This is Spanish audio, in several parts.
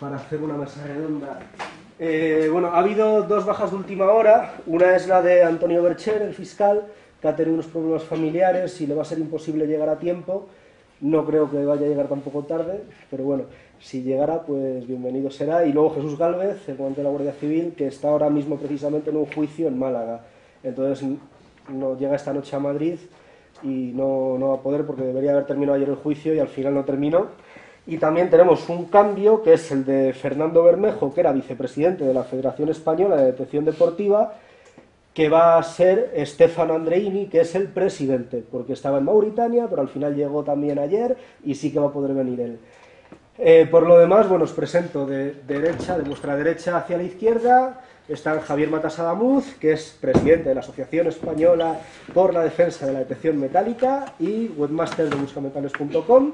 para hacer una mesa redonda. Bueno, ha habido dos bajas de última hora. Una es la de Antonio Bercher, el fiscal, que ha tenido unos problemas familiares y le va a ser imposible llegar a tiempo. No creo que vaya a llegar tampoco tarde, pero bueno, si llegara, pues bienvenido será. Y luego Jesús Gálvez, el comandante de la Guardia Civil, que está ahora mismo precisamente en un juicio en Málaga. Entonces no llega esta noche a Madrid y no va a poder porque debería haber terminado ayer el juicio y al final no terminó. Y también tenemos un cambio, que es el de Fernando Bermejo, que era vicepresidente de la Federación Española de Detección Deportiva, que va a ser Stefano Andreini, que es el presidente, porque estaba en Mauritania, pero al final llegó también ayer y sí que va a poder venir él. Por lo demás, bueno, os presento de vuestra derecha hacia la izquierda, están Javier Matas Adamuz, que es presidente de la Asociación Española por la Defensa de la Detección Metálica y webmaster de buscametales.com,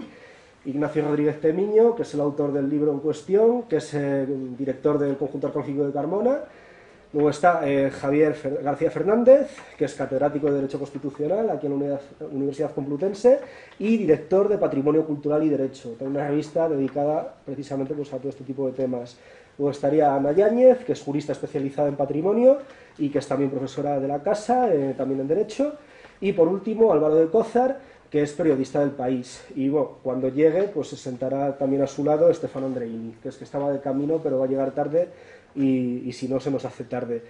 Ignacio Rodríguez Temiño, que es el autor del libro en cuestión, que es el director del Conjunto Arqueológico de Carmona. Luego está Javier García Fernández, que es catedrático de Derecho Constitucional aquí en la Universidad Complutense y director de Patrimonio Cultural y Derecho, una revista dedicada precisamente pues, a todo este tipo de temas. Luego estaría Ana Yáñez, que es jurista especializada en patrimonio y que es también profesora de la Casa, también en Derecho. Y por último, Álvaro de Cózar, que es periodista del País. Y bueno, cuando llegue, pues se sentará también a su lado Stefano Andreini, que es que estaba de camino, pero va a llegar tarde y si no, se nos hace tarde.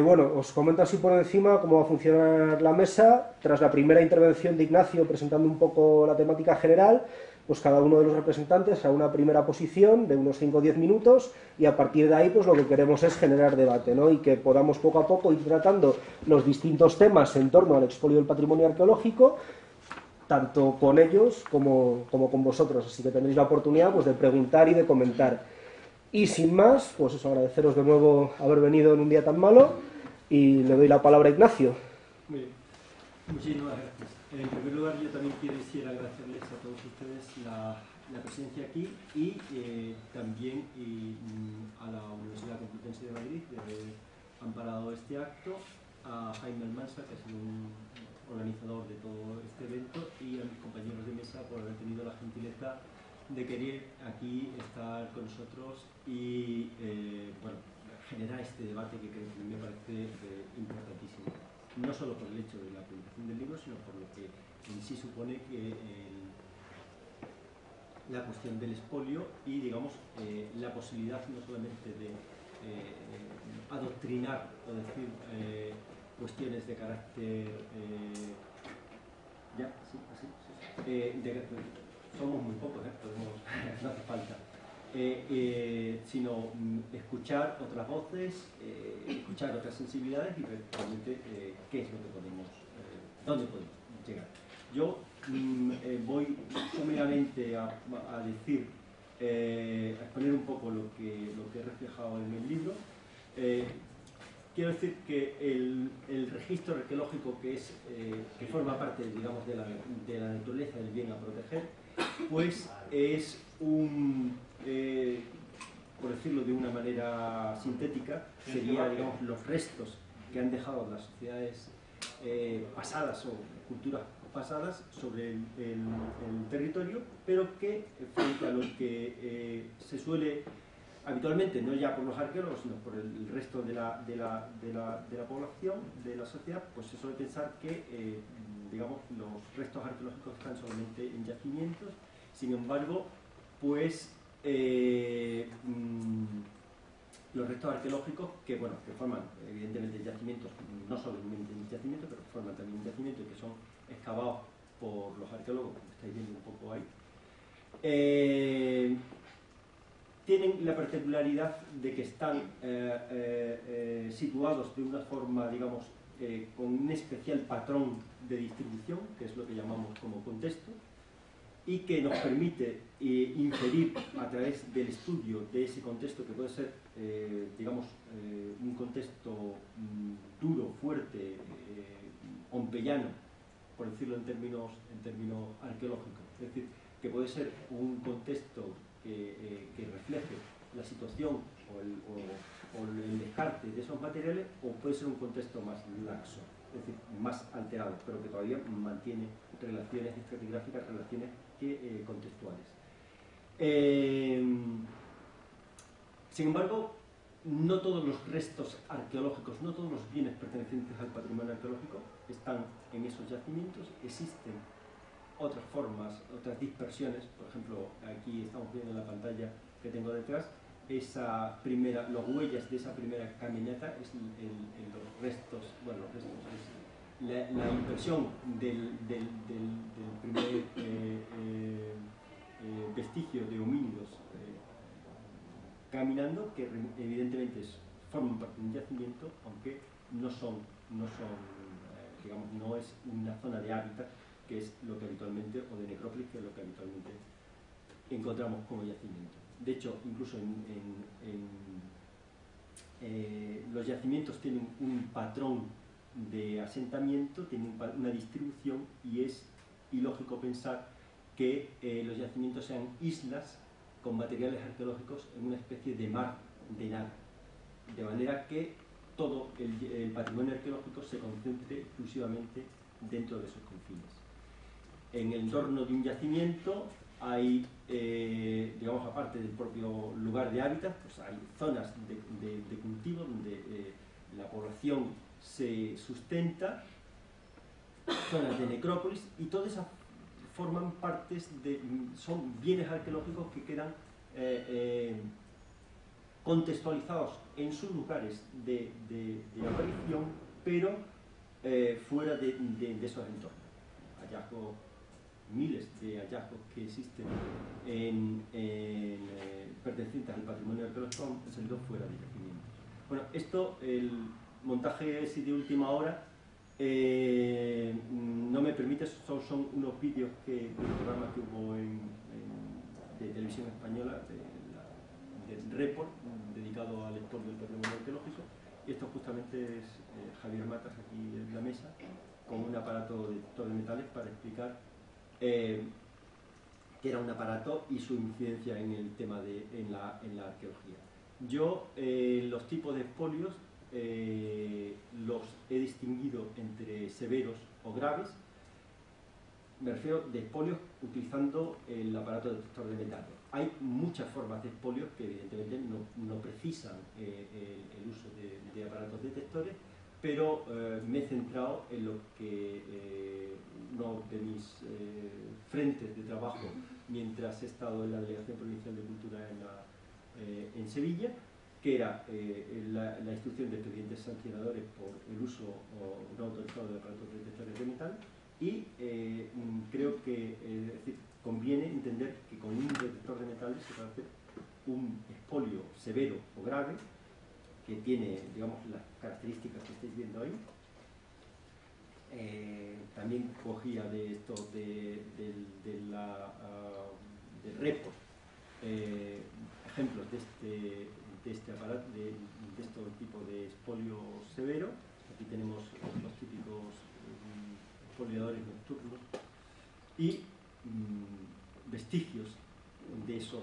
Bueno, os comento así por encima cómo va a funcionar la mesa. Tras la primera intervención de Ignacio presentando un poco la temática general, pues cada uno de los representantes hará una primera posición de unos 5 o 10 minutos y a partir de ahí pues lo que queremos es generar debate, ¿no? Y que podamos poco a poco ir tratando los distintos temas en torno al expolio del patrimonio arqueológico, tanto con ellos como con vosotros, así que tendréis la oportunidad pues, de preguntar y de comentar. Y sin más, pues eso, agradeceros de nuevo haber venido en un día tan malo y le doy la palabra a Ignacio. Muy bien, muchísimas gracias. En primer lugar, yo también quisiera agradecerles a todos ustedes la presencia aquí y también a la Universidad Complutense de Madrid de haber amparado este acto, a Jaime Almansa, que es un organizador de todo este evento, y a mis compañeros de mesa por haber tenido la gentileza de querer aquí estar con nosotros y bueno, generar este debate que creo que me parece importantísimo, no solo por el hecho de la publicación del libro, sino por lo que en sí supone que la cuestión del expolio y digamos la posibilidad no solamente de adoctrinar o decir cuestiones de carácter somos muy pocos, podemos, no hace falta, sino escuchar otras voces, escuchar otras sensibilidades y ver realmente qué es lo que podemos, dónde podemos llegar. Yo voy someramente a decir, a exponer un poco lo que he reflejado en el libro. Quiero decir que el registro arqueológico que forma parte, digamos, de la naturaleza del bien a proteger, pues es por decirlo de una manera sintética, sería, digamos, los restos que han dejado las sociedades pasadas o culturas pasadas sobre el territorio, pero que frente a lo que se suele habitualmente, no ya por los arqueólogos, sino por el resto de la población, de la sociedad, pues se suele pensar que digamos, los restos arqueológicos están solamente en yacimientos. Sin embargo, pues los restos arqueológicos que forman evidentemente yacimientos, no solamente en yacimientos, pero forman también yacimientos que son excavados por los arqueólogos, como estáis viendo un poco ahí, tienen la particularidad de que están situados de una forma, digamos, con un especial patrón de distribución, que es lo que llamamos como contexto, y que nos permite inferir a través del estudio de ese contexto, que puede ser, digamos, un contexto duro, fuerte, pompeyano, por decirlo en términos arqueológicos. Es decir, que puede ser un contexto que refleje la situación o el descarte de esos materiales, o puede ser un contexto más laxo, es decir, más alterado, pero que todavía mantiene relaciones estratigráficas, relaciones contextuales. Sin embargo, no todos los restos arqueológicos, no todos los bienes pertenecientes al patrimonio arqueológico están en esos yacimientos. Existen otras formas, otras dispersiones. Por ejemplo, aquí estamos viendo en la pantalla que tengo detrás esa primera, las huellas de esa primera caminata, es los restos, bueno, los restos, es la impresión del primer vestigio de homínidos caminando, que evidentemente forman parte de un yacimiento, aunque no son digamos, no es una zona de hábitat, que es lo que habitualmente, o de necrópolis, que es lo que habitualmente encontramos como yacimiento. De hecho, incluso los yacimientos tienen un patrón de asentamiento, tienen una distribución, y es ilógico pensar que los yacimientos sean islas con materiales arqueológicos en una especie de mar de nada, de manera que todo el patrimonio arqueológico se concentre exclusivamente dentro de esos confines. En el entorno de un yacimiento hay, digamos, aparte del propio lugar de hábitat, pues hay zonas de cultivo donde la población se sustenta, zonas de necrópolis, y todas esas forman partes son bienes arqueológicos que quedan contextualizados en sus lugares de aparición, pero fuera de esos entornos. Hallazgos, miles de hallazgos que existen pertenecientes al patrimonio arqueológico han salido fuera de yacimientos. Bueno, esto, el montaje así de última hora, no me permite, son unos vídeos del programa que hubo de televisión española, del Report, dedicado al expolio del patrimonio arqueológico, y esto justamente es Javier Matas aquí en la mesa, con un aparato detector de metales para explicar qué era un aparato y su incidencia en el tema en la arqueología. Yo, los tipos de expolios, los he distinguido entre severos o graves. Me refiero de expolios utilizando el aparato detector de metales. Hay muchas formas de expolios que evidentemente no precisan el uso de aparatos detectores, pero me he centrado en lo que uno de mis frentes de trabajo mientras he estado en la Delegación Provincial de Cultura en Sevilla, que era la instrucción de expedientes sancionadores por el uso no autorizado de aparatos detectores de metal. Y creo que conviene entender que con un detector de metales se puede hacer un expolio severo o grave, que tiene, digamos, las características que estáis viendo ahí. También cogía de esto del Report ejemplos de este aparato, de este tipo de expolio severo. Aquí tenemos los típicos expoliadores nocturnos y vestigios de esos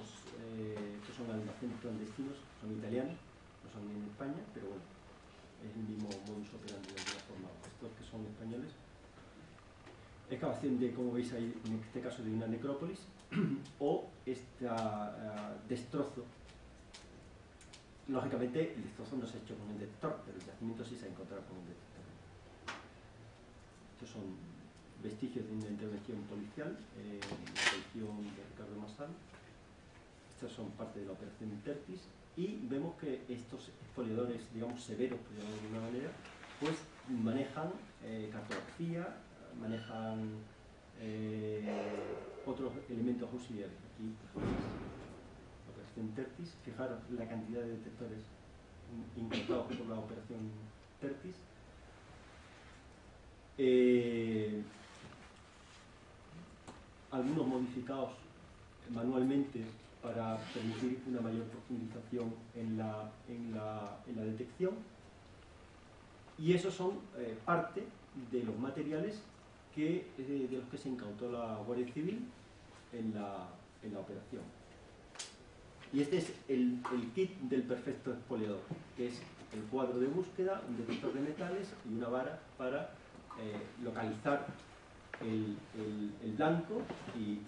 que son almacenes clandestinos, son italianos, no son en España, pero bueno, es el mismo modus operandi de alguna forma. Estos que son españoles, excavación de, como veis ahí, en este caso de una necrópolis, o este destrozo. Lógicamente el destrozo no se ha hecho con el detector, pero el yacimiento sí se ha encontrado con un detector. Estos son vestigios de una intervención policial, la colección de Ricardo Massal. Estas son parte de la operación Tertis, y vemos que estos expoliadores, digamos, severos, por llamarlo de alguna manera, pues manejan cartografía, manejan otros elementos auxiliares. Aquí, por ejemplo, la operación Tertis, fijaros la cantidad de detectores incorporados por la operación Tertis. Algunos modificados manualmente para permitir una mayor profundización en la detección, y esos son parte de los materiales de los que se incautó la Guardia Civil en la operación. Y este es el kit del perfecto expoliador, que es el cuadro de búsqueda, un detector de metales y una vara para localizar el blanco y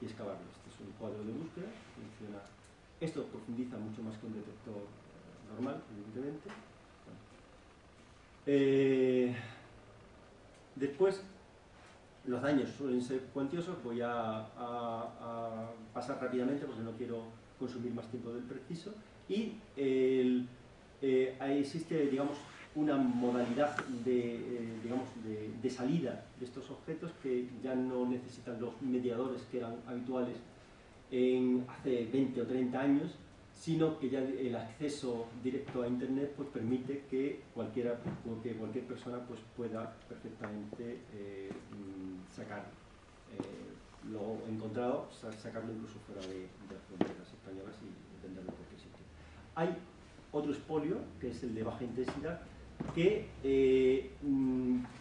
excavarlo. Este es un cuadro de búsqueda, funciona Esto profundiza mucho más que un detector normal, evidentemente. Después, los daños suelen ser cuantiosos. Voy a pasar rápidamente porque no quiero consumir más tiempo del preciso. Y ahí existe, digamos, una modalidad de salida de estos objetos que ya no necesitan los mediadores que eran habituales hace 20 o 30 años, sino que ya el acceso directo a Internet pues permite que cualquier persona pues pueda perfectamente sacar lo encontrado, sacarlo incluso fuera de las fronteras españolas y entenderlo en cualquier sitio. Hay otro expolio, que es el de baja intensidad, que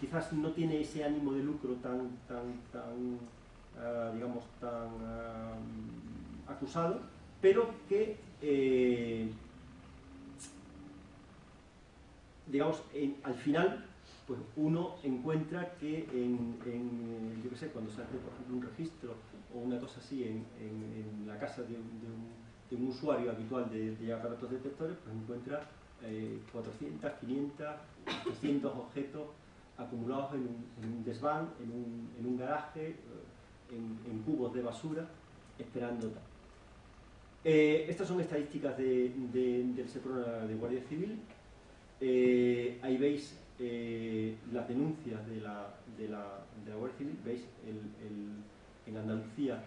quizás no tiene ese ánimo de lucro tan acusado, pero que al final pues uno encuentra que yo qué sé, cuando se hace por ejemplo un registro o una cosa así en la casa de un usuario habitual de aparatos detectores, pues encuentra 400, 500, 300 objetos acumulados en un desván, en un garaje, en cubos de basura, esperando tal. Estas son estadísticas del SEPRONA de Guardia Civil. Ahí veis las denuncias de la Guardia Civil. Veis en Andalucía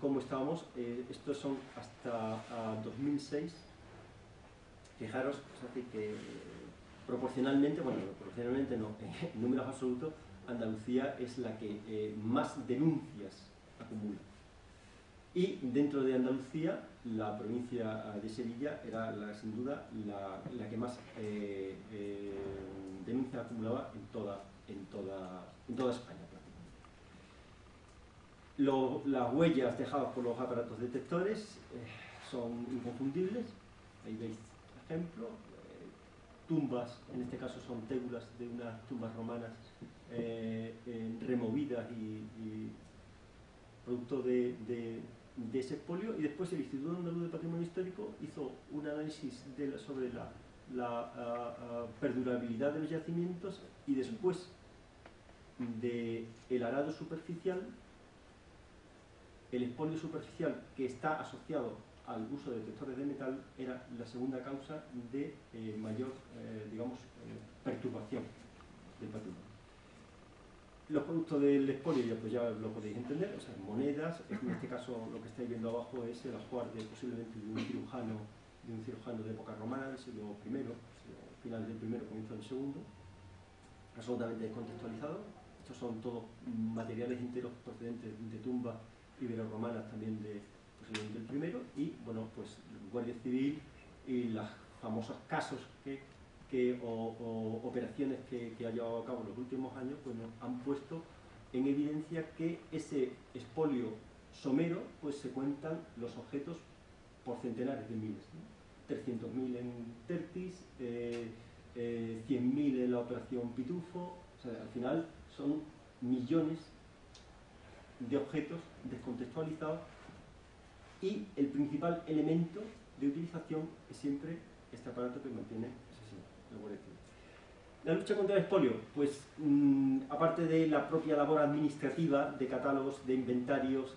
cómo estábamos. Estos son hasta 2006. Fijaros, es decir, que proporcionalmente no, en números absolutos, Andalucía es la que más denuncias acumula. Y dentro de Andalucía, la provincia de Sevilla era sin duda la que más denuncias acumulaba en toda España. Las huellas dejadas por los aparatos detectores son inconfundibles. Ahí veis ejemplo. Tumbas, en este caso son tébulas de unas tumbas romanas removidas y producto de ese expolio. Y después el Instituto Andaluz de Patrimonio Histórico hizo un análisis sobre la perdurabilidad de los yacimientos, y después del arado superficial, el expolio superficial que está asociado al uso de detectores de metal era la segunda causa de mayor, perturbación del patrimonio. Los productos del expolio ya lo podéis entender, o sea, monedas. En este caso lo que estáis viendo abajo es el ajuar posiblemente de un cirujano de época romana del siglo I, final del primero, comienzo del segundo, absolutamente descontextualizado. Estos son todos materiales enteros procedentes de tumbas ibero-romanas también posiblemente el primero. Y bueno, pues Guardia Civil y los famosos casos o operaciones que ha llevado a cabo en los últimos años, pues nos han puesto en evidencia que ese expolio somero, pues se cuentan los objetos por centenares de miles, ¿no? 300.000 en Tertis, 100.000 en la operación Pitufo. O sea, al final son millones de objetos descontextualizados, y el principal elemento de utilización es siempre este aparato que mantiene la Guardia Civil. La lucha contra el expolio, pues aparte de la propia labor administrativa de catálogos, de inventarios,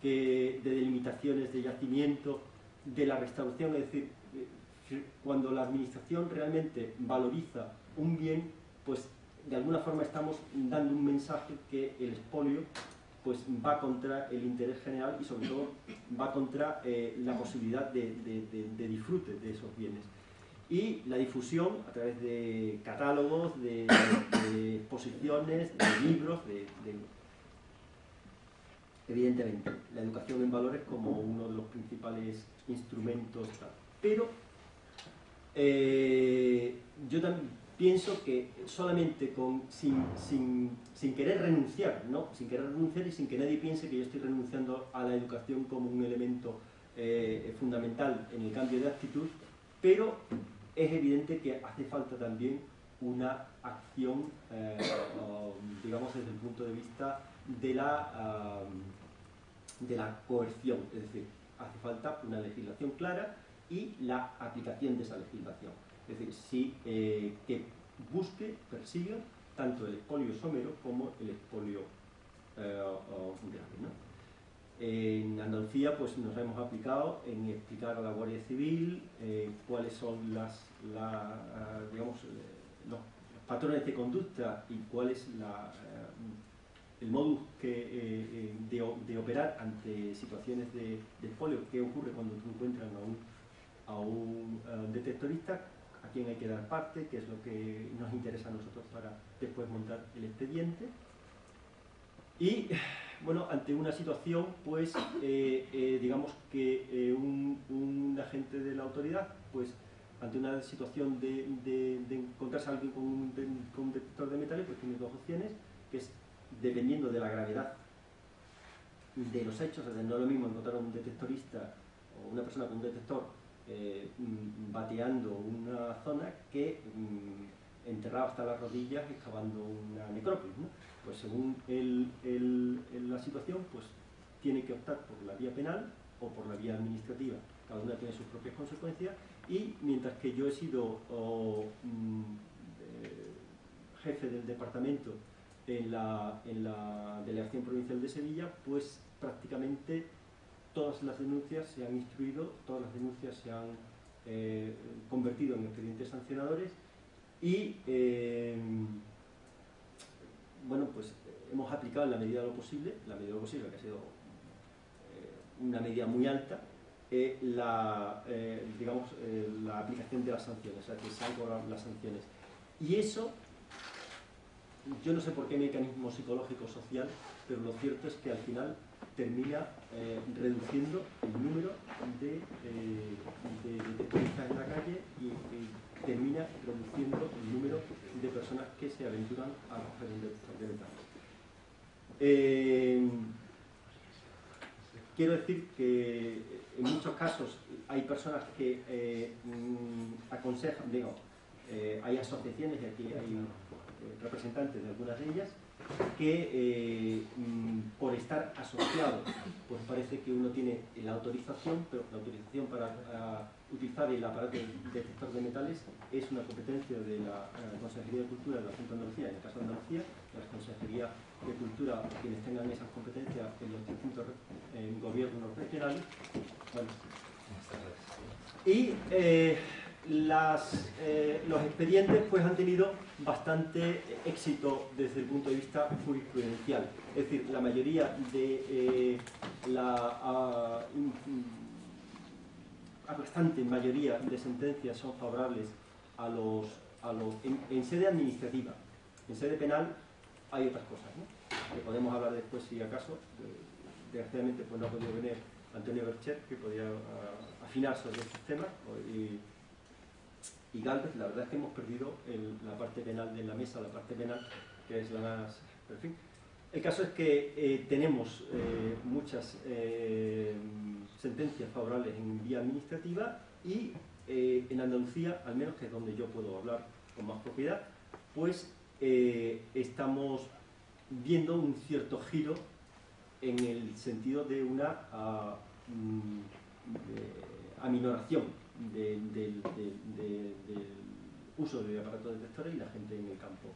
de delimitaciones de yacimiento, de la restauración, es decir, cuando la administración realmente valoriza un bien, pues de alguna forma estamos dando un mensaje que el expolio pues va contra el interés general, y sobre todo va contra la posibilidad de disfrute de esos bienes. Y la difusión a través de catálogos, de exposiciones, de libros, evidentemente, la educación en valores como uno de los principales instrumentos. Pero yo también pienso que solamente sin querer renunciar, ¿no? Sin querer renunciar y sin que nadie piense que yo estoy renunciando a la educación como un elemento fundamental en el cambio de actitud, pero es evidente que hace falta también una acción, digamos, desde el punto de vista de la coerción. Es decir, hace falta una legislación clara y la aplicación de esa legislación. Es decir, que busque, persiga tanto el expolio somero como el expolio grave, ¿no? En Andalucía pues, nos hemos aplicado en explicar a la Guardia Civil cuáles son digamos, los patrones de conducta y cuál es el modus de operar ante situaciones de expolio. ¿Qué ocurre cuando te encuentran a un detectorista? ¿A quién hay que dar parte? ¿Qué es lo que nos interesa a nosotros para después montar el expediente? Y, bueno, ante una situación, pues, digamos que un agente de la autoridad, pues, ante una situación de encontrarse a alguien con un detector de metales, pues tiene dos opciones, que es, dependiendo de la gravedad de los hechos, es decir, no es lo mismo encontrar a un detectorista o una persona con un detector bateando una zona que enterrado hasta las rodillas excavando una necrópolis, ¿no? Pues según la situación, pues tiene que optar por la vía penal o por la vía administrativa. Cada una tiene sus propias consecuencias y mientras que yo he sido jefe del departamento en la Delegación Provincial de Sevilla, pues prácticamente todas las denuncias se han instruido, todas las denuncias se han convertido en expedientes sancionadores y bueno, pues hemos aplicado en la medida de lo posible, que ha sido una medida muy alta, digamos, la aplicación de las sanciones, o sea, que se han cobrado las sanciones. Y eso, yo no sé por qué mecanismo psicológico social, pero lo cierto es que al final termina reduciendo el número de detectoristas en la calle y termina reduciendo el número de personas que se aventuran a coger un detector de metales. Quiero decir que en muchos casos hay personas que aconsejan, digo, hay asociaciones y aquí hay representantes de algunas de ellas que por estar asociado pues parece que uno tiene la autorización, pero la autorización para utilizar el aparato detector de metales es una competencia de la Consejería de Cultura de la Junta de Andalucía, en el caso de Andalucía, la Consejería de Cultura, quienes tengan esas competencias en los distintos gobiernos regionales. Bueno. Y los expedientes pues, han tenido bastante éxito desde el punto de vista jurisprudencial. Es decir, la mayoría de la aplastante mayoría de sentencias son favorables en sede administrativa. En sede penal hay otras cosas, ¿no? Que podemos hablar después si acaso. Desgraciadamente pues no ha podido venir Antonio Bercher, que podía afinar sobre estos temas, y Galvez. La verdad es que hemos perdido la parte penal de la mesa, la parte penal que es la más... En fin, el caso es que tenemos muchas sentencias favorables en vía administrativa y en Andalucía, al menos que es donde yo puedo hablar con más propiedad, pues estamos viendo un cierto giro en el sentido de una aminoración del uso de aparatos detectores y la gente en el campo.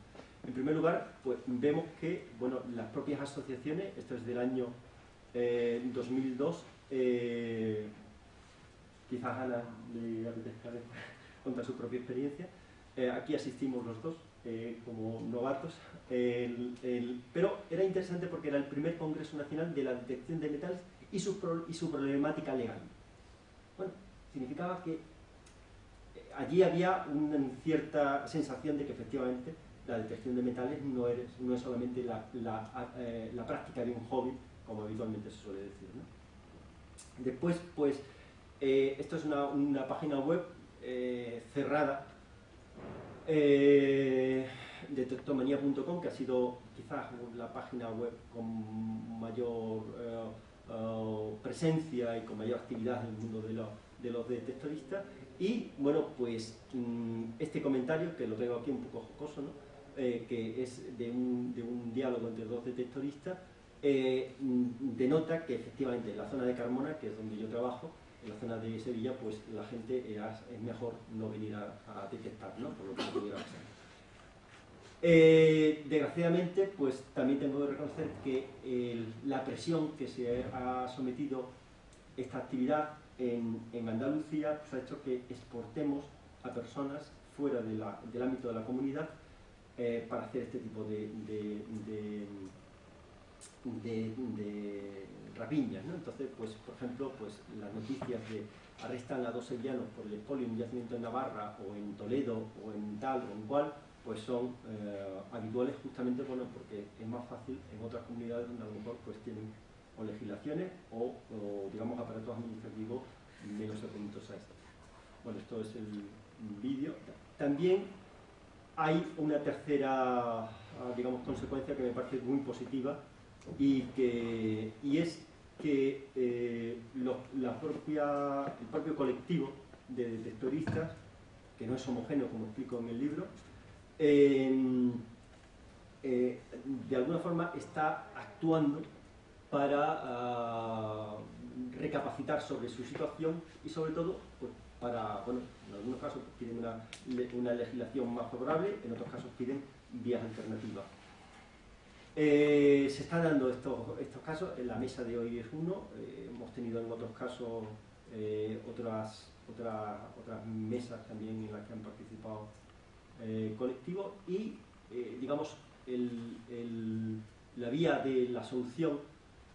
En primer lugar, pues vemos que bueno, las propias asociaciones, esto es del año 2002, quizás Ana le apetezca contar su propia experiencia. Aquí asistimos los dos como novatos, pero era interesante porque era el primer Congreso Nacional de la Detección de Metales y su problemática legal. Bueno, significaba que allí había una cierta sensación de que efectivamente la detección de metales no es solamente la práctica de un hobby, como habitualmente se suele decir, ¿no? Después, pues, esto es una página web cerrada, detectomanía.com, que ha sido quizás la página web con mayor presencia y con mayor actividad en el mundo de los detectoristas. Y bueno, pues este comentario, que lo tengo aquí un poco jocoso, ¿no? Que es de un diálogo entre dos detectoristas, denota que efectivamente en la zona de Carmona, que es donde yo trabajo, en la zona de Sevilla, pues la gente es mejor no venir a detectar, ¿no? Por lo que pudiera pasar. Desgraciadamente, pues también tengo que reconocer que la presión que se ha sometido esta actividad en Andalucía pues ha hecho que exportemos a personas fuera del ámbito de la comunidad para hacer este tipo de rapiñas, ¿no? Entonces, pues, por ejemplo, pues las noticias de arrestan a 2 sevillanos por el expolio en un yacimiento en Navarra o en Toledo o en tal o en cual, pues son habituales justamente, bueno, porque es más fácil en otras comunidades donde a lo mejor pues tienen o legislaciones o digamos aparatos administrativos menos atentos a esto. Bueno, esto es el vídeo. También hay una tercera, digamos, consecuencia que me parece muy positiva y es que el propio colectivo de detectoristas, que no es homogéneo como explico en el libro, de alguna forma está actuando para recapacitar sobre su situación y sobre todo pues, para, bueno, en algunos casos piden una legislación más favorable, en otros casos piden vías alternativas. Se están dando estos casos, en la mesa de hoy es uno, hemos tenido en otros casos otras mesas también en las que han participado colectivos y digamos la vía de la solución,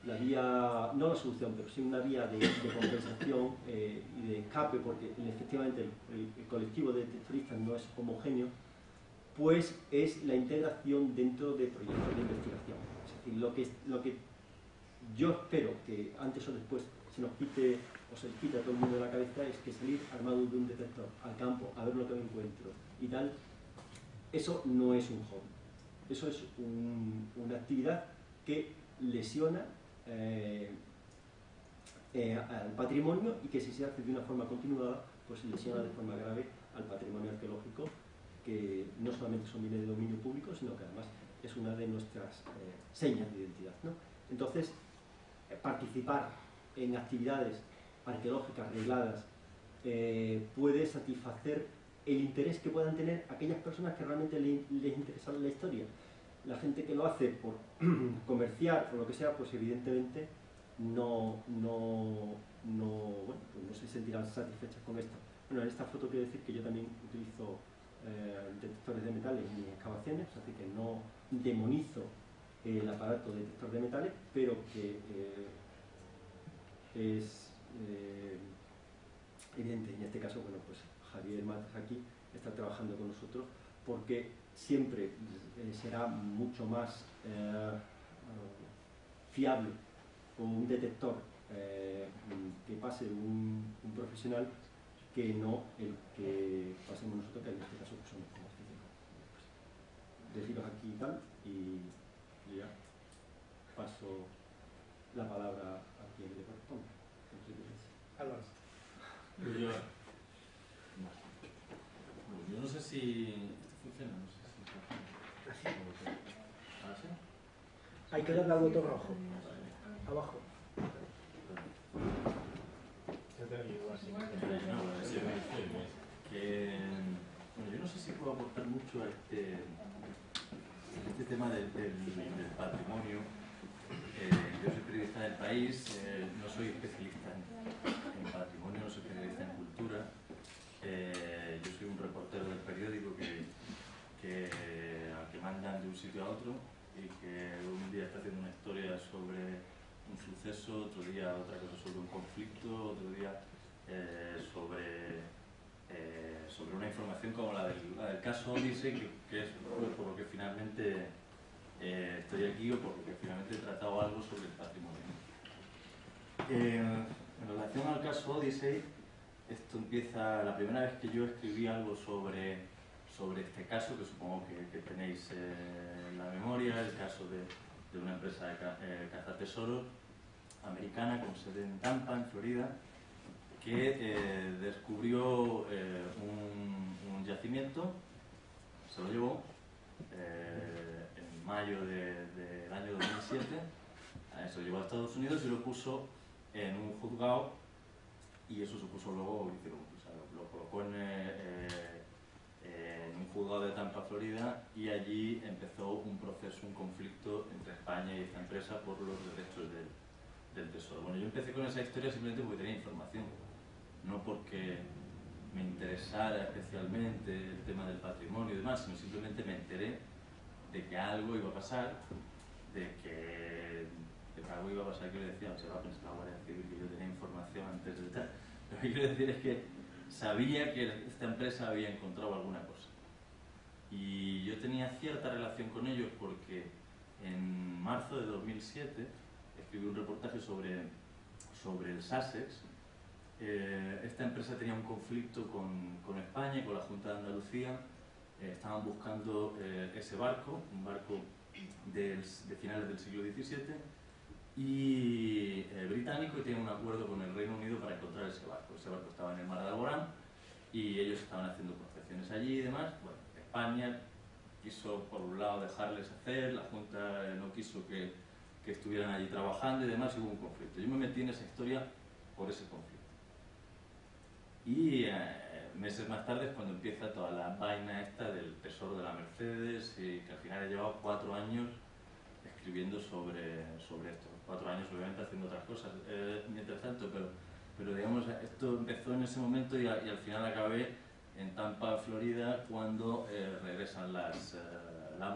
no la solución, pero sí una vía de compensación y de escape, porque efectivamente el colectivo de detectoristas no es homogéneo, pues es la integración dentro de proyectos de investigación. Es decir, lo que yo espero que antes o después se nos quite o se les quite a todo el mundo de la cabeza es que salir armado de un detector al campo a ver lo que me encuentro y tal, eso no es un hobby, eso es una actividad que lesiona al patrimonio y que si se hace de una forma continuada pues lesiona de forma grave al patrimonio arqueológico, que no solamente son bienes de dominio público, sino que además es una de nuestras señas de identidad, ¿no? Entonces, participar en actividades arqueológicas regladas puede satisfacer el interés que puedan tener aquellas personas que realmente les interesa la historia. La gente que lo hace por comerciar o lo que sea, pues evidentemente no se sentirán satisfechas con esto. Bueno, en esta foto quiero decir que yo también utilizo detectores de metales en mis excavaciones, así que no demonizo el aparato detector de metales, pero que es evidente. En este caso, bueno, pues Javier Matas aquí está trabajando con nosotros porque siempre será mucho más fiable un detector que pase un profesional que no el que pasemos nosotros, que en este caso pues, somos como pues, deciros aquí y tal, y ya paso la palabra a quien le corresponde. Álvaro. Yo no sé si funciona, no sé si funciona. ¿Ah, sí? Hay que darle al botón rojo, abajo. Yo no sé si puedo aportar mucho a este tema del patrimonio. Yo soy periodista del país, no soy especialista en patrimonio, no soy especialista en cultura. Yo soy un reportero del periódico al que mandan de un sitio a otro y que un día está haciendo una historia sobre un suceso, otro día otra cosa sobre un conflicto, otro día sobre una información como la del caso Odyssey, que es por lo que finalmente estoy aquí o por lo que finalmente he tratado algo sobre el patrimonio. En relación al caso Odyssey, esto empieza la primera vez que yo escribí algo sobre este caso, que supongo que tenéis en la memoria, el caso de una empresa de cazatesoros americana con sede en Tampa, en Florida, que descubrió un yacimiento, se lo llevó en mayo del año 2007, sea, eso llevó a Estados Unidos y lo puso en un juzgado, y eso supuso luego, o sea, lo colocó en un juzgado de Tampa, Florida, y allí empezó un proceso, un conflicto entre España y esta empresa por los derechos del tesoro. Bueno, yo empecé con esa historia simplemente porque tenía información, no porque me interesara especialmente el tema del patrimonio y demás, sino simplemente me enteré de que algo iba a pasar, de que algo iba a pasar, que le decía, se va a pensar la Guardia Civil que yo tenía información antes de tal. Lo que quiero decir es que sabía que esta empresa había encontrado alguna cosa. Y yo tenía cierta relación con ellos porque en marzo de 2007 escribí un reportaje sobre el Sussex. Esta empresa tenía un conflicto con España y con la Junta de Andalucía. Estaban buscando ese barco, un barco de finales del siglo XVII, y británico, y tienen un acuerdo con el Reino Unido para encontrar ese barco. Ese barco estaba en el mar de Alborán y ellos estaban haciendo prospecciones allí y demás. Bueno, España quiso por un lado dejarles hacer, la Junta no quiso que estuvieran allí trabajando y demás, y hubo un conflicto. Yo me metí en esa historia por ese conflicto. Y meses más tarde es cuando empieza toda la vaina esta del tesoro de la Mercedes, y que al final he llevado 4 años escribiendo sobre esto. 4 años obviamente haciendo otras cosas mientras tanto, pero digamos, esto empezó en ese momento y al final acabé en Tampa, Florida, cuando regresan las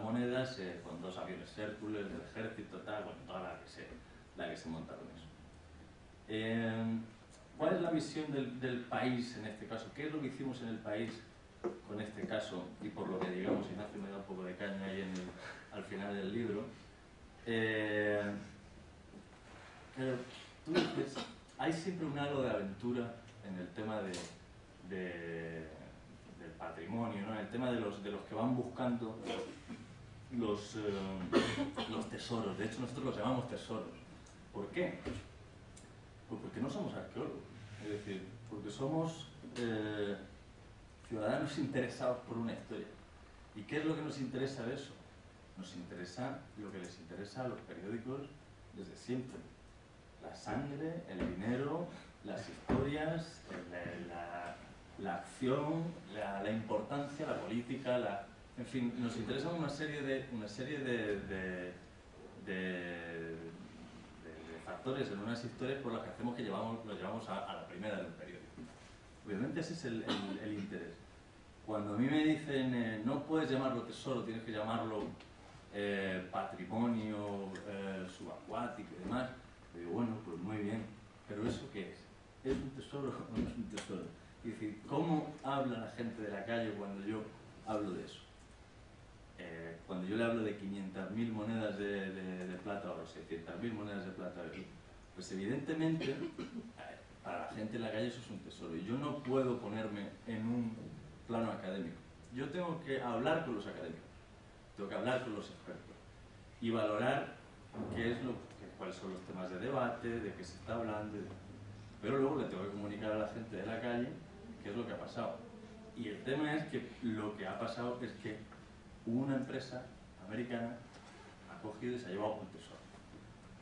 monedas con 2 aviones Hércules del ejército, tal, bueno, toda la que se montaron eso. ¿Cuál es la visión del país en este caso? ¿Qué es lo que hicimos en el país con este caso? Y por lo que digamos, Ignacio me da un poco de caña ahí al final del libro. Tú dices, hay siempre un halo de aventura en el tema del patrimonio, ¿no? El tema de los que van buscando los tesoros. De hecho, nosotros los llamamos tesoros. ¿Por qué? Pues porque no somos arqueólogos, es decir, porque somos ciudadanos interesados por una historia. ¿Y qué es lo que nos interesa de eso? Nos interesa lo que les interesa a los periódicos desde siempre. La sangre, el dinero, las historias, la acción, la importancia, la política, en fin, nos interesan una serie de factores en unas historias por las que hacemos que lo llevamos a la primera del periódico. Obviamente ese es el interés. Cuando a mí me dicen no puedes llamarlo tesoro, tienes que llamarlo patrimonio subacuático y demás, yo digo, bueno, pues muy bien, pero ¿eso qué es? ¿Es un tesoro o no es un tesoro? Es decir, ¿cómo habla la gente de la calle cuando yo hablo de eso? Cuando yo le hablo de 500.000 monedas de plata o 600.000 monedas de plata, pues evidentemente para la gente en la calle eso es un tesoro, y yo no puedo ponerme en un plano académico. Yo tengo que hablar con los académicos, tengo que hablar con los expertos y valorar cuáles son los temas de debate, de qué se está hablando, pero luego le tengo que comunicar a la gente de la calle qué es lo que ha pasado. Y el tema es que lo que ha pasado es que una empresa americana ha cogido y se ha llevado un tesoro.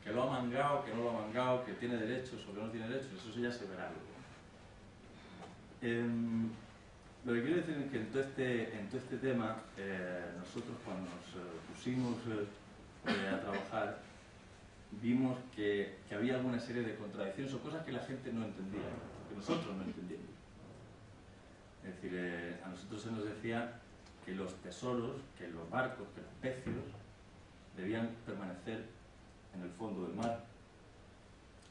Que lo ha mangado, que no lo ha mangado, que tiene derechos o que no tiene derechos, eso ya se verá luego. Lo que quiero decir es que en todo este tema, nosotros cuando nos pusimos a trabajar, vimos que había alguna serie de contradicciones o cosas que la gente no entendía, que nosotros no entendíamos. Es decir, a nosotros se nos decía que los tesoros, que los barcos, que los pecios debían permanecer en el fondo del mar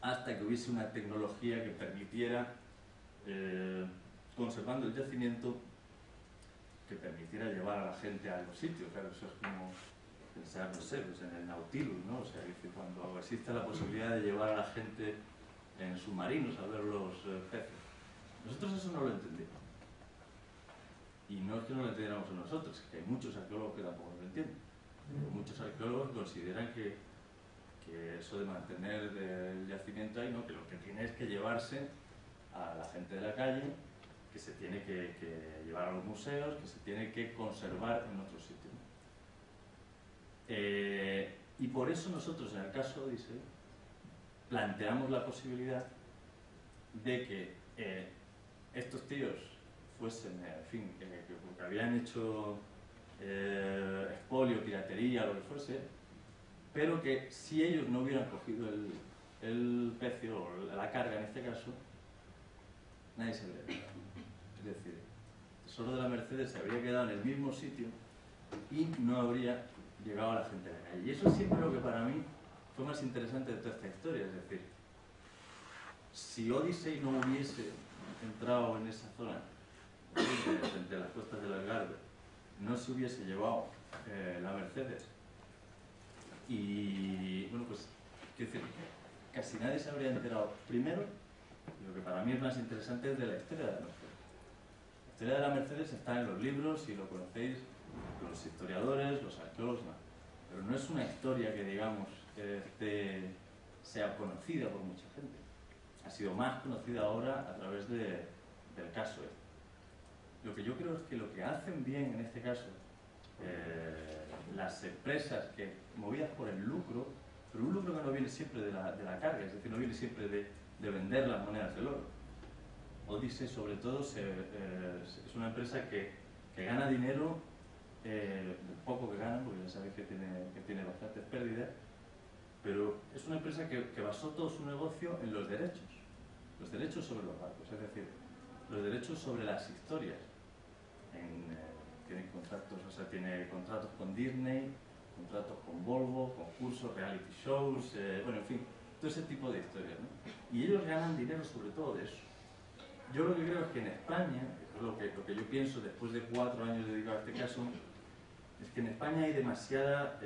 hasta que hubiese una tecnología que permitiera, conservando el yacimiento, que permitiera llevar a la gente a los sitios. Claro, eso es como pensar, no sé, pues en el Nautilus, ¿no? O sea, que cuando existe la posibilidad de llevar a la gente en submarinos a ver los peces. Nosotros eso no lo entendimos. Y no es que no lo entendiéramos nosotros, es que hay muchos arqueólogos que tampoco lo entienden. Muchos arqueólogos consideran que eso de mantener el yacimiento ahí, ¿no? Que lo que tiene es que llevarse a la gente de la calle, que se tiene que llevar a los museos, que se tiene que conservar en otros sitios. Y por eso nosotros, en el caso Odisey, planteamos la posibilidad de que estos tíos fuesen, en fin, que habían hecho expolio, piratería, lo que fuese, pero que si ellos no hubieran cogido el precio o la carga en este caso, nadie se habría quedado. Es decir, el tesoro de la Mercedes se habría quedado en el mismo sitio y no habría llegado a la gente de la calle. Y eso es siempre lo que para mí fue más interesante de toda esta historia. Es decir, si Odyssey no hubiese entrado en esa zona, entre las costas del Algarve, no se hubiese llevado la Mercedes, y bueno, pues, quiero decir, casi nadie se habría enterado. Primero, lo que para mí es más interesante es de la historia de la Mercedes. La historia de la Mercedes está en los libros, si lo conocéis, los historiadores, los arqueólogos, no. Pero no es una historia que, digamos, sea conocida por mucha gente. Ha sido más conocida ahora a través del caso este. Lo que yo creo es que lo que hacen bien en este caso las empresas que, movidas por el lucro, pero un lucro que no viene siempre de la carga, es decir, no viene siempre de vender las monedas del oro. Odyssey, sobre todo, es una empresa que gana dinero, poco que gana, porque ya sabéis que tiene bastantes pérdidas, pero es una empresa que basó todo su negocio en los derechos sobre los barcos, es decir, los derechos sobre las historias. Tiene contratos, o sea, tiene contratos con Disney, contratos con Volvo, concursos, reality shows, bueno, en fin, todo ese tipo de historias, ¿no? Y ellos ganan dinero sobre todo de eso. Yo lo que creo es que en España, lo que yo pienso después de 4 años dedicados a este caso, es que en España hay demasiada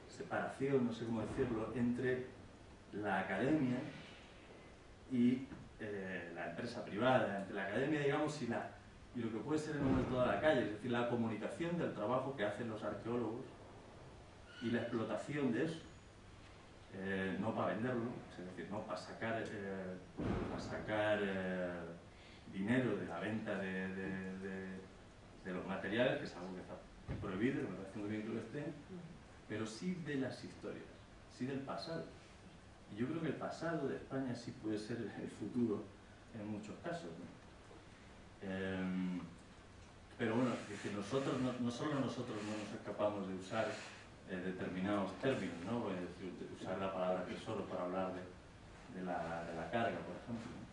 separación, no sé cómo decirlo, entre la academia y la empresa privada, entre la academia, digamos, y lo que puede ser el momento de la calle, es decir, la comunicación del trabajo que hacen los arqueólogos y la explotación de eso, no para venderlo, es decir, no para sacar dinero de la venta de los materiales, que es algo que está prohibido, me parece muy bien que lo esté, pero sí de las historias, sí del pasado. Y yo creo que el pasado de España sí puede ser el futuro en muchos casos, ¿no? Pero bueno, es que nosotros, no solo nosotros no nos escapamos de usar determinados términos, ¿no? Es decir, de usar la palabra tesoro para hablar de la carga, por ejemplo, ¿no?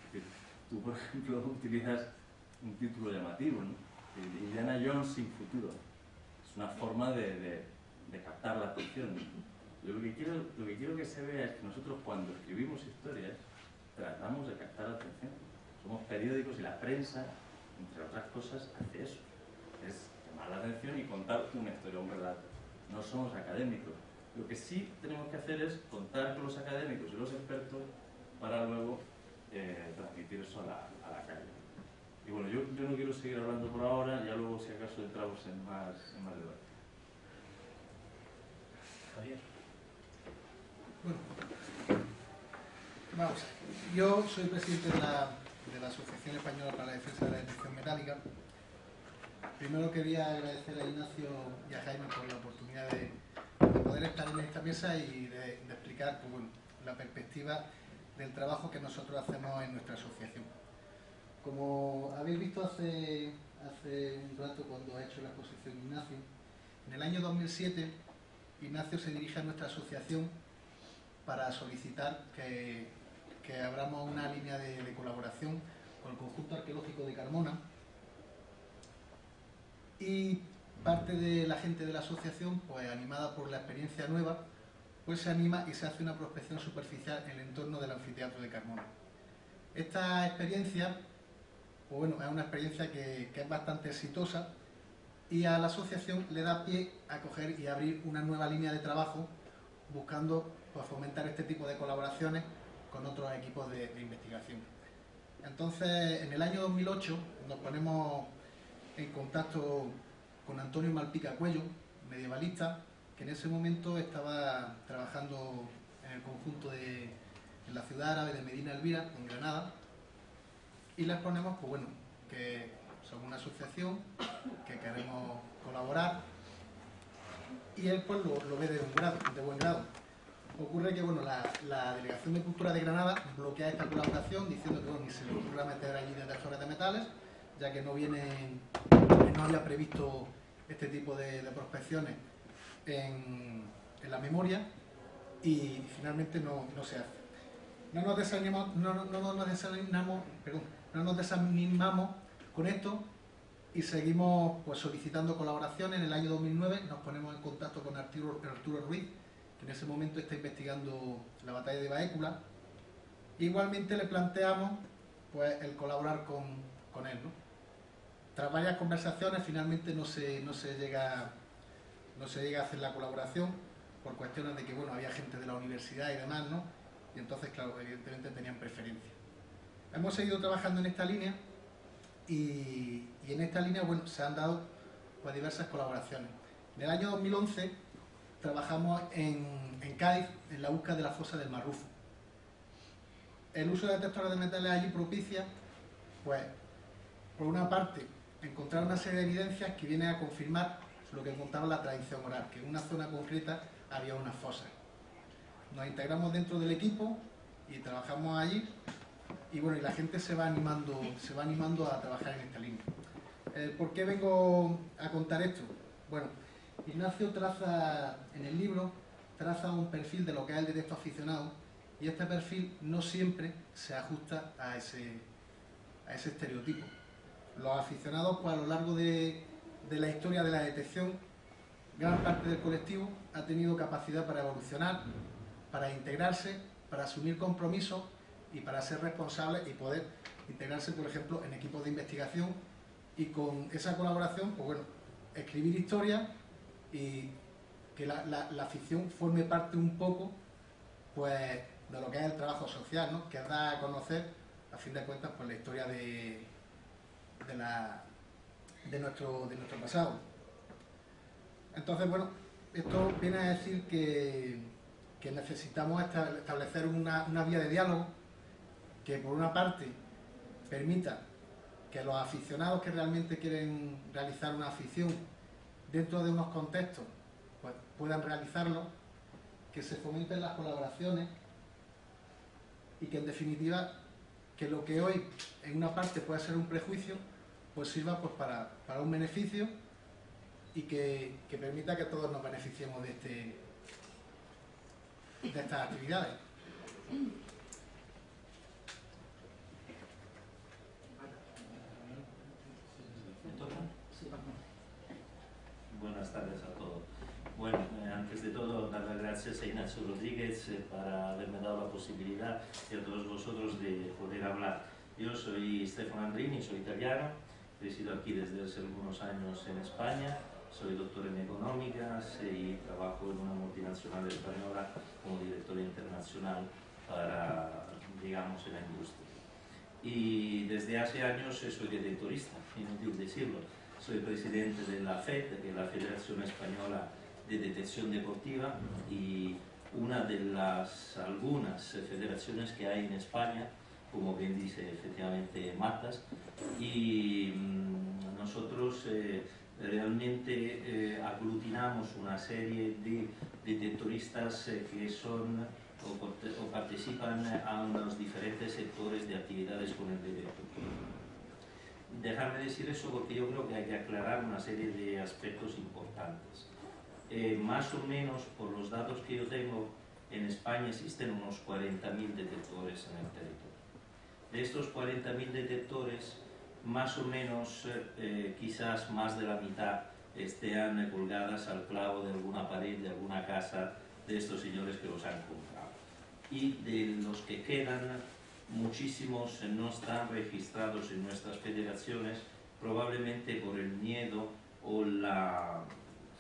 Es decir, tú, por ejemplo, utilizas un título llamativo, ¿no? Indiana Jones sin futuro. Es una forma de captar la atención, ¿no? Lo que quiero que se vea es que nosotros, cuando escribimos historias, tratamos de captar la atención. Somos periódicos y la prensa, entre otras cosas, hace eso. Es llamar la atención y contar una historia, un relato. No somos académicos. Lo que sí tenemos que hacer es contar con los académicos y los expertos para luego transmitir eso a la calle. Y bueno, yo no quiero seguir hablando por ahora, ya luego si acaso entramos en más debate. Javier. Bueno, vamos. Yo soy presidente de la Asociación Española para la Defensa de la Detección Metálica. Primero quería agradecer a Ignacio y a Jaime por la oportunidad de poder estar en esta mesa y de explicar, pues, bueno, la perspectiva del trabajo que nosotros hacemos en nuestra asociación. Como habéis visto hace un rato cuando ha hecho la exposición Ignacio, en el año 2007 Ignacio se dirige a nuestra asociación para solicitar que abramos una línea de colaboración con el Conjunto Arqueológico de Carmona, y parte de la gente de la asociación, pues animada por la experiencia nueva, pues se anima y se hace una prospección superficial en el entorno del anfiteatro de Carmona. Esta experiencia, pues bueno, es una experiencia que es bastante exitosa, y a la asociación le da pie a coger y abrir una nueva línea de trabajo buscando, pues, fomentar este tipo de colaboraciones con otros equipos de investigación. Entonces, en el año 2008 nos ponemos en contacto con Antonio Malpica Cuello, medievalista, que en ese momento estaba trabajando en el conjunto en la ciudad árabe de Medina Elvira, en Granada, y les ponemos, pues bueno, que somos una asociación, que queremos colaborar, y él pues lo ve de buen grado. ocurre que bueno, la Delegación de Cultura de Granada bloquea esta colaboración diciendo que bueno, ni se le ocurra meter allí detectores de metales, ya que no había previsto este tipo de prospecciones en la memoria, y finalmente no se hace. No nos desanimamos con esto y seguimos pues, solicitando colaboraciones. En el año 2009 nos ponemos en contacto con Arturo Ruiz, que en ese momento está investigando la batalla de Baécula. Igualmente le planteamos pues, el colaborar con él, ¿no? Tras varias conversaciones finalmente no se llega a hacer la colaboración por cuestiones de que bueno, había gente de la universidad y demás, ¿no? Y entonces, claro, evidentemente tenían preferencia. Hemos seguido trabajando en esta línea y en esta línea bueno, se han dado pues, diversas colaboraciones. En el año 2011 trabajamos en Cádiz en la búsqueda de la fosa del Marrufo. El uso de detectores de metales allí propicia, pues, por una parte, encontrar una serie de evidencias que vienen a confirmar lo que contaba la tradición oral, que en una zona concreta había una fosa. Nos integramos dentro del equipo y trabajamos allí, y bueno, y la gente se va animando a trabajar en esta línea. ¿Por qué vengo a contar esto? Bueno, Ignacio traza en el libro un perfil de lo que es el detector aficionado, y este perfil no siempre se ajusta a ese estereotipo. Los aficionados, pues a lo largo de la historia de la detección, gran parte del colectivo ha tenido capacidad para evolucionar, para integrarse, para asumir compromisos y para ser responsables y poder integrarse, por ejemplo, en equipos de investigación, y con esa colaboración, pues bueno, escribir historias y que la ficción forme parte un poco pues, de lo que es el trabajo social, ¿no? Que da a conocer, a fin de cuentas, pues, la historia de nuestro pasado. Entonces, bueno, esto viene a decir que necesitamos establecer una vía de diálogo que, por una parte, permita que los aficionados que realmente quieren realizar una afición dentro de unos contextos pues, puedan realizarlo, que se fomenten las colaboraciones y que, en definitiva, que lo que hoy en una parte puede ser un prejuicio, pues sirva pues, para un beneficio, y que permita que todos nos beneficiemos de estas actividades. Buenas tardes a todos. Bueno, antes de todo, dar las gracias a Ignacio Rodríguez para haberme dado la posibilidad, y a todos vosotros, de poder hablar. Yo soy Stefano Andrini, soy italiano, resido aquí desde hace algunos años en España, soy doctor en económicas y trabajo en una multinacional española como director internacional para, digamos, en la industria. Y desde hace años soy detectorista, inútil decirlo. Soy presidente de la FED, que es la Federación Española de Detección Deportiva, y una de las algunas federaciones que hay en España, como bien dice efectivamente Matas, y nosotros realmente aglutinamos una serie de detectoristas que son o participan a los diferentes sectores de actividades con el detector. Dejarme decir eso porque yo creo que hay que aclarar una serie de aspectos importantes. Más o menos, por los datos que yo tengo, en España existen unos 40.000 detectores en el territorio. De estos 40.000 detectores, más o menos, quizás más de la mitad estén colgadas al clavo de alguna pared, de alguna casa de estos señores que los han comprado. Y de los que quedan, muchísimos no están registrados en nuestras federaciones, probablemente por el miedo o la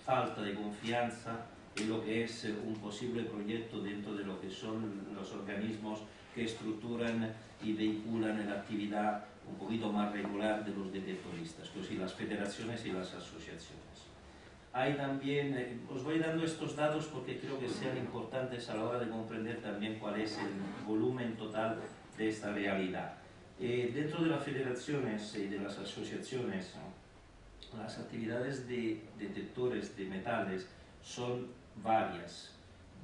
falta de confianza en lo que es un posible proyecto dentro de lo que son los organismos que estructuran y vehiculan la actividad un poquito más regular de los detectoristas, que son las federaciones y las asociaciones. Hay también, os voy dando estos datos porque creo que sean importantes a la hora de comprender también cuál es el volumen total de esta realidad. Dentro de las federaciones y de las asociaciones, las actividades de detectores de metales son varias.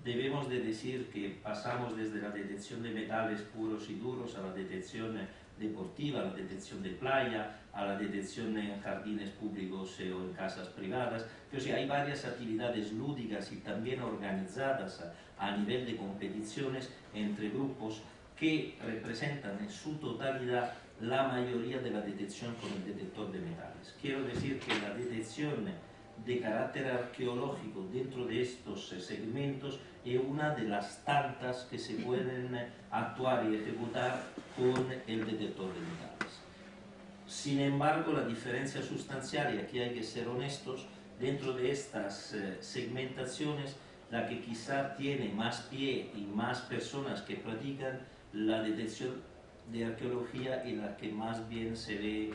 debemos de decir que pasamos desde la detección de metales puros y duros a la detección deportiva, a la detección de playa, a la detección en jardines públicos o en casas privadas. Pero sí, hay varias actividades lúdicas y también organizadas a nivel de competiciones entre grupos que representan en su totalidad la mayoría de la detección con el detector de metales. Quiero decir que la detección de carácter arqueológico dentro de estos segmentos es una de las tantas que se pueden actuar y ejecutar con el detector de metales. Sin embargo, la diferencia sustancial, y aquí hay que ser honestos, dentro de estas segmentaciones, la que quizá tiene más pie y más personas que practican la detección de arqueología y la que más bien se ve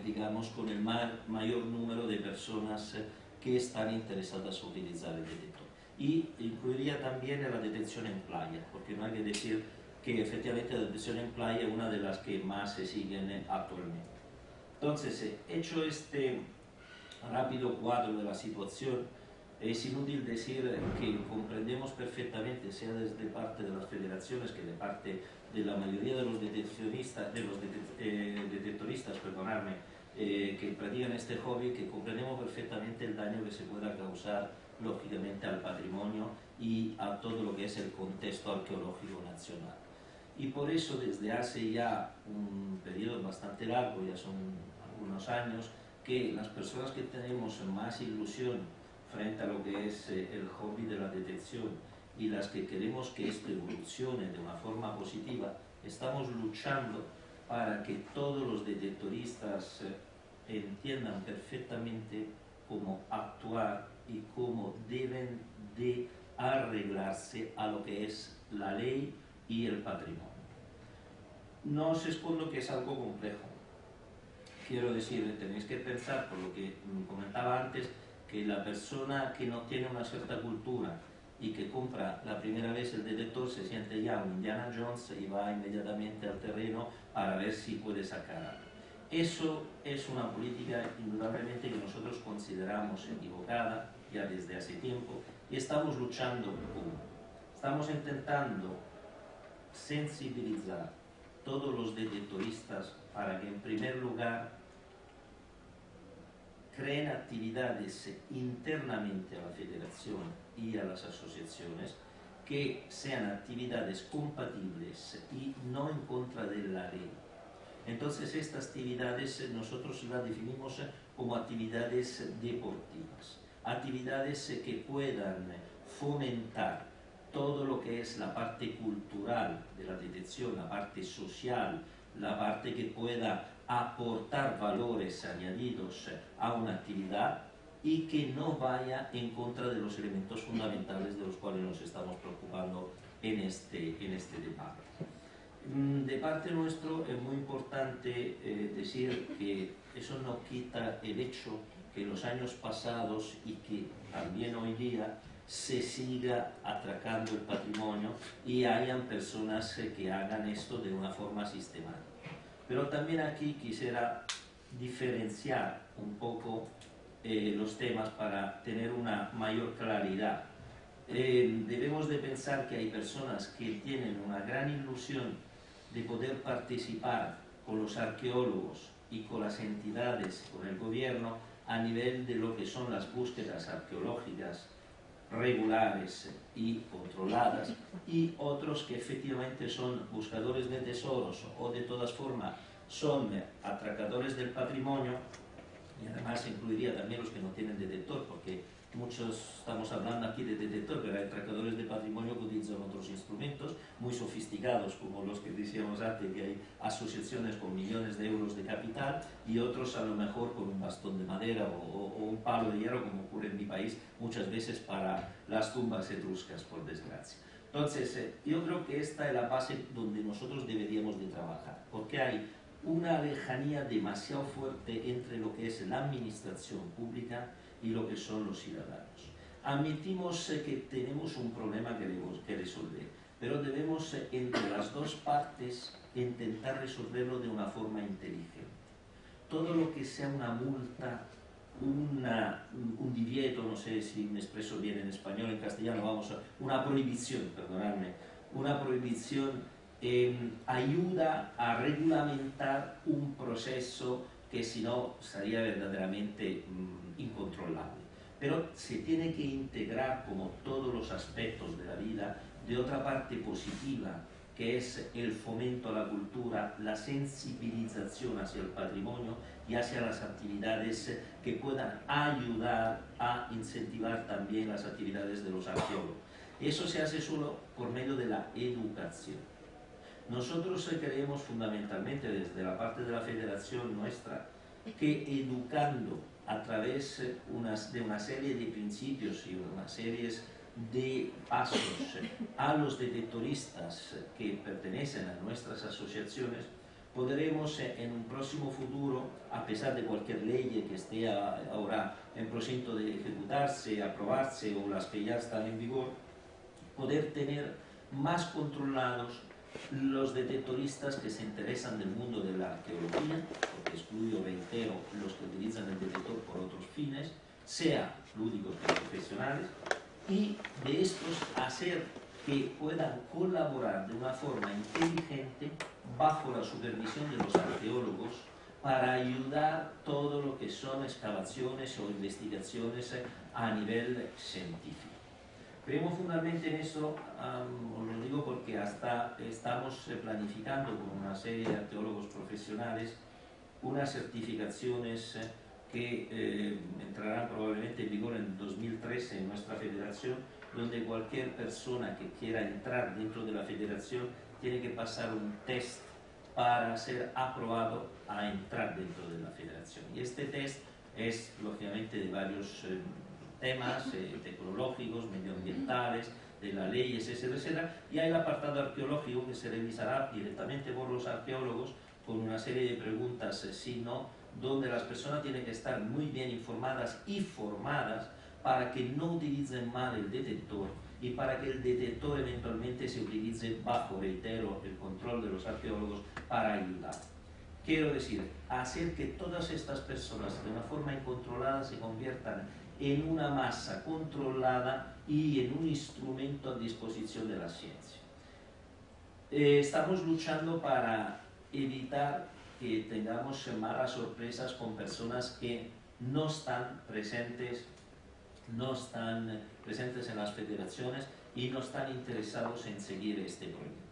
digamos, con el mayor número de personas que están interesadas en utilizar el detector. Y incluiría también la detección en playa, porque no hay que decir que efectivamente la detección en playa es una de las que más se siguen actualmente. Entonces, hecho este rápido cuadro de la situación, es inútil decir que comprendemos perfectamente, sea desde parte de las federaciones que de parte de la mayoría de los detectoristas, perdonadme, que practican este hobby, que comprendemos perfectamente el daño que se pueda causar lógicamente al patrimonio y a todo lo que es el contexto arqueológico nacional. Y por eso desde hace ya un periodo bastante largo, ya son algunos años, que las personas que tenemos más ilusión frente a lo que es el hobby de la detección y las que queremos que esto evolucione de una forma positiva, estamos luchando para que todos los detectoristas entiendan perfectamente cómo actuar y cómo deben de arreglarse a lo que es la ley y el patrimonio. No os escondo que es algo complejo. Quiero decir, tenéis que pensar, por lo que comentaba antes, que la persona que no tiene una cierta cultura y que compra la primera vez el detector se siente ya un Indiana Jones y va inmediatamente al terreno para ver si puede sacar algo. Eso es una política indudablemente que nosotros consideramos equivocada ya desde hace tiempo y estamos luchando por. Estamos intentando sensibilizar todos los detectoristas para que en primer lugar creen actividades internamente a la federación y a las asociaciones que sean actividades compatibles y no en contra de la ley. Entonces estas actividades nosotros las definimos como actividades deportivas, actividades que puedan fomentar todo lo que es la parte cultural de la detección, la parte social, la parte que pueda aportar valores añadidos a una actividad y que no vaya en contra de los elementos fundamentales de los cuales nos estamos preocupando en este debate. De parte nuestro es muy importante decir que eso no quita el hecho que en los años pasados y que también hoy día se siga atracando el patrimonio y hayan personas que hagan esto de una forma sistemática. Pero también aquí quisiera diferenciar un poco los temas para tener una mayor claridad. Debemos de pensar que hay personas que tienen una gran ilusión de poder participar con los arqueólogos y con las entidades, con el gobierno, a nivel de lo que son las búsquedas arqueológicas regulares y controladas, y otros que efectivamente son buscadores de tesoros o de todas formas son atracadores del patrimonio, y además incluiría también los que no tienen detector, porque muchos estamos hablando aquí de detector, pero hay atracadores de patrimonio que utilizan otros instrumentos muy sofisticados, como los que decíamos antes, que hay asociaciones con millones de euros de capital, y otros a lo mejor con un bastón de madera o un palo de hierro, como ocurre en mi país muchas veces para las tumbas etruscas, por desgracia. Entonces, yo creo que esta es la base donde nosotros deberíamos de trabajar, porque hay una lejanía demasiado fuerte entre lo que es la administración pública y lo que son los ciudadanos. Admitimos que tenemos un problema que resolver, pero debemos entre las dos partes intentar resolverlo de una forma inteligente. Todo lo que sea una multa un divieto, no sé si me expreso bien en español, en castellano, vamos, una prohibición, perdonadme, una prohibición ayuda a regulamentar un proceso que si no sería verdaderamente incontrolable. Pero se tiene que integrar, como todos los aspectos de la vida, de otra parte positiva, que es el fomento a la cultura, la sensibilización hacia el patrimonio y hacia las actividades que puedan ayudar a incentivar también las actividades de los arqueólogos. Eso se hace solo por medio de la educación. Nosotros creemos fundamentalmente desde la parte de la federación nuestra que educando a través de una serie de principios y una serie de pasos a los detectoristas que pertenecen a nuestras asociaciones, podremos en un próximo futuro, a pesar de cualquier ley que esté ahora en proceso de ejecutarse, aprobarse o las que ya están en vigor, poder tener más controlados los detectoristas que se interesan del mundo de la arqueología, porque excluyo, reitero, los que utilizan el detector por otros fines, sea lúdicos que profesionales, y de estos hacer que puedan colaborar de una forma inteligente bajo la supervisión de los arqueólogos para ayudar todo lo que son excavaciones o investigaciones a nivel científico. Creemos fundamentalmente en esto, os lo digo porque hasta estamos planificando con una serie de arqueólogos profesionales unas certificaciones que entrarán probablemente en vigor en 2013 en nuestra federación, donde cualquier persona que quiera entrar dentro de la federación tiene que pasar un test para ser aprobado a entrar dentro de la federación. Y este test es lógicamente de varios temas tecnológicos, medioambientales, de las leyes, etcétera, y hay el apartado arqueológico que se revisará directamente por los arqueólogos con una serie de preguntas, sí, no, donde las personas tienen que estar muy bien informadas y formadas para que no utilicen mal el detector y para que el detector eventualmente se utilice bajo, reitero, el control de los arqueólogos para ayudar. Quiero decir, hacer que todas estas personas de una forma incontrolada se conviertan en una masa controlada y en un instrumento a disposición de la ciencia. Estamos luchando para evitar que tengamos malas sorpresas con personas que no están presentes en las federaciones y no están interesados en seguir este proyecto.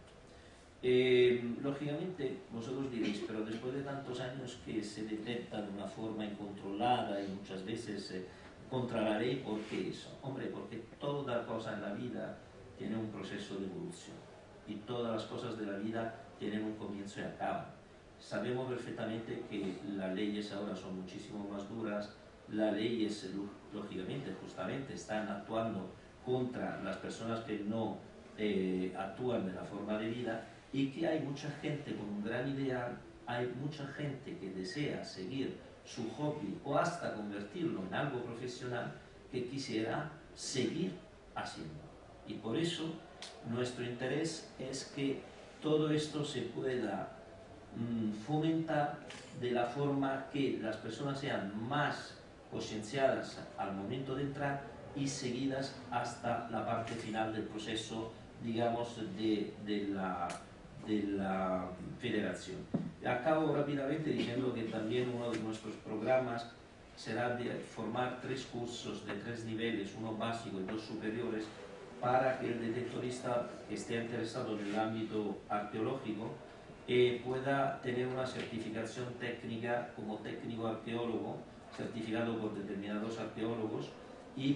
Lógicamente, vosotros diréis, pero después de tantos años que se detecta de una forma incontrolada y muchas veces contra la ley, ¿por qué eso? Hombre, porque toda cosa en la vida tiene un proceso de evolución y todas las cosas de la vida tienen un comienzo y acaban. Sabemos perfectamente que las leyes ahora son muchísimo más duras, las leyes, lógicamente, justamente están actuando contra las personas que no actúan de la forma de vida, y que hay mucha gente con un gran ideal, hay mucha gente que desea seguir su hobby o hasta convertirlo en algo profesional, que quisiera seguir haciendo. Y por eso nuestro interés es que todo esto se pueda fomentar de la forma que las personas sean más concienciadas al momento de entrar y seguidas hasta la parte final del proceso, digamos, de la federación. Acabo rápidamente diciendo que también uno de nuestros programas será de formar 3 cursos de 3 niveles, uno básico y 2 superiores, para que el detectorista que esté interesado en el ámbito arqueológico pueda tener una certificación técnica como técnico arqueólogo, certificado por determinados arqueólogos, y